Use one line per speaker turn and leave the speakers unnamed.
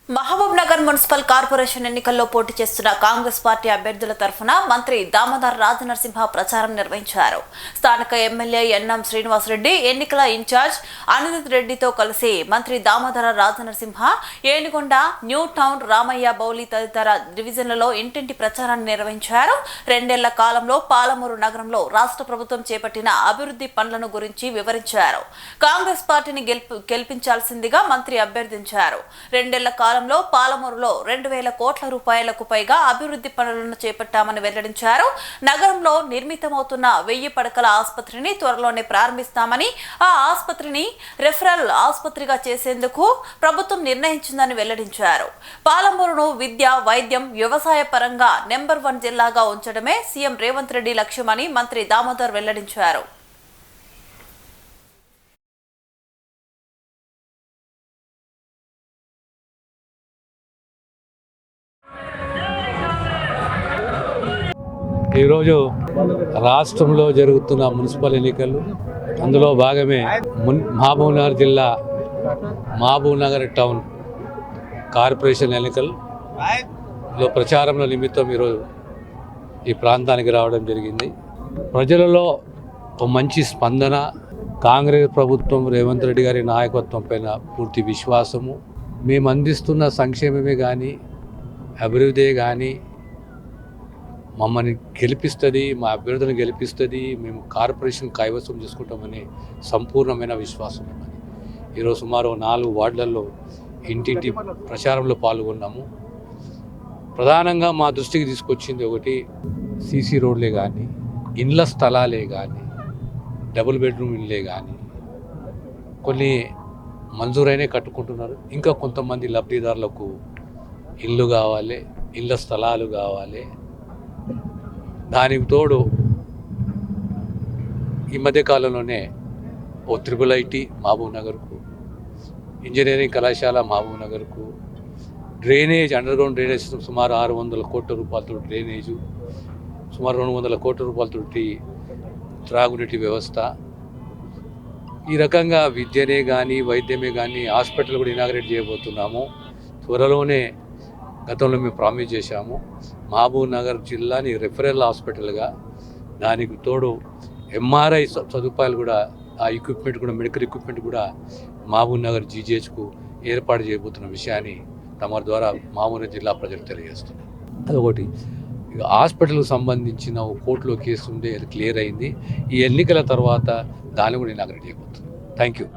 Mahabub Nagar municipal corporation ఎన్నికల్లో పోటీ చేస్తున్న కాంగ్రెస్ పార్టీ అభ్యర్థుల తరఫున మంత్రి దామోదర్ రాజనరసింహ ప్రచారం నిర్వహించారు. స్థానిక ఎమ్మెల్యే ఎన్ఎం శ్రీనివాసరెడ్డి, ఎన్నికల ఇన్ఛార్జ్ అనిరుద్ రెడ్డితో కలిసి మంత్రి దామోదర రాజనరసింహ ఏనుగొండ, న్యూ టౌన్, రామయ్య బౌలి తదితర డివిజన్లలో ఇంటింటి ప్రచారాన్ని నిర్వహించారు. 2 ఏళ్ల కాలంలో పాలమూరు నగరంలో రాష్ట్ర ప్రభుత్వం చేపట్టిన అభివృద్ధి పనులను గురించి వివరించారు. కాంగ్రెస్ పార్టీని గెలిపించాల్సిందిగా మంత్రి అభ్యర్థించారు. 2 ఏళ్ల కాలంలో పాలమూరులో 2,000 కోట్ల రూపాయలకు పైగా అభివృద్ధి పనులను చేపట్టామని వెల్లడించారు. నగరంలో నిర్మితమవుతున్న 1000 పడకల ఆసుపత్రిని త్వరలోనే ప్రారంభిస్తామని, ఆ ఆసుపత్రిని రెఫరల్ ఆసుపత్రిగా చేసేందుకు ప్రభుత్వం నిర్ణయించిందని వెల్లడించారు. పాలమూరును విద్య, వైద్యం, వ్యవసాయ పరంగా నెంబర్ 1 జిల్లాగా ఉంచడమే సీఎం రేవంత్ రెడ్డి లక్ష్యమని మంత్రి దామోదర్ వెల్లడించారు.
ఈరోజు రాష్ట్రంలో జరుగుతున్న మున్సిపల్ ఎన్నికలు, అందులో భాగమే మహబూబ్ నగర్ జిల్లా మహబూబ్ నగర్ టౌన్ కార్పొరేషన్ ఎన్నికల్లో ప్రచారంలో నిమిత్తం ఈరోజు ఈ ప్రాంతానికి రావడం జరిగింది. ప్రజలలో ఒక మంచి స్పందన, కాంగ్రెస్ ప్రభుత్వం రేవంత్ రెడ్డి గారి నాయకత్వం పైన పూర్తి విశ్వాసము, మేము అందిస్తున్న సంక్షేమమే కానీ అభివృద్ధి కానీ మమ్మల్ని గెలిపిస్తుంది, మా అభ్యర్థులను గెలిపిస్తుంది, మేము కార్పొరేషన్ కైవసం చేసుకుంటామని సంపూర్ణమైన విశ్వాసం ఉన్నది. ఈరోజు సుమారు 4 వార్డులలో ఇంటింటి ప్రచారంలో పాల్గొన్నాము. ప్రధానంగా మా దృష్టికి తీసుకొచ్చింది ఒకటి, సీసీ రోడ్లే కానీ, ఇండ్ల స్థలాలే కానీ, డబుల్ బెడ్రూమ్ ఇళ్ళే కానీ కొన్ని మంజూరైనే కట్టుకుంటున్నారు. ఇంకా కొంతమంది లబ్ధిదారులకు ఇల్లు కావాలి, ఇళ్ళ స్థలాలు కావాలి. దానికి తోడు ఈ మధ్యకాలంలోనే ఓ IIIT మహబూబ్ నగర్కు, ఇంజనీరింగ్ కళాశాల మహబూబ్ నగర్కు, డ్రైనేజ్, అండర్గ్రౌండ్ డ్రైనేజ్ సుమారు 600 కోట్ల రూపాయలతో డ్రైనేజు, సుమారు 200 కోట్ల రూపాయలతో త్రాగునీటి వ్యవస్థ, ఈ రకంగా విద్యనే కానీ వైద్యమే కానీ హాస్పిటల్ కూడా ఇనాగరేట్ చేయబోతున్నాము. త్వరలోనే గతంలో మేము ప్రామిస్ చేశాము మహబూబ్ నగర్ జిల్లాని రెఫరల్ హాస్పిటల్గా, దానికి తోడు MRI సదుపాయాలు కూడా, ఆ ఎక్విప్మెంట్ కూడా, మెడికల్ ఎక్విప్మెంట్ కూడా మహబూబ్ నగర్ GGHకు ఏర్పాటు చేయబోతున్న విషయాన్ని తమ ద్వారా మహబూబ్ జిల్లా ప్రజలకు తెలియజేస్తున్నాం. అదొకటి. ఇక హాస్పిటల్కు సంబంధించిన ఒక కోర్టులో కేసు ఉండే, అది క్లియర్ అయింది. ఈ ఎన్నికల తర్వాత దాన్ని కూడా ఇనాగరేట్ చేయబోతున్నాం. Thank you.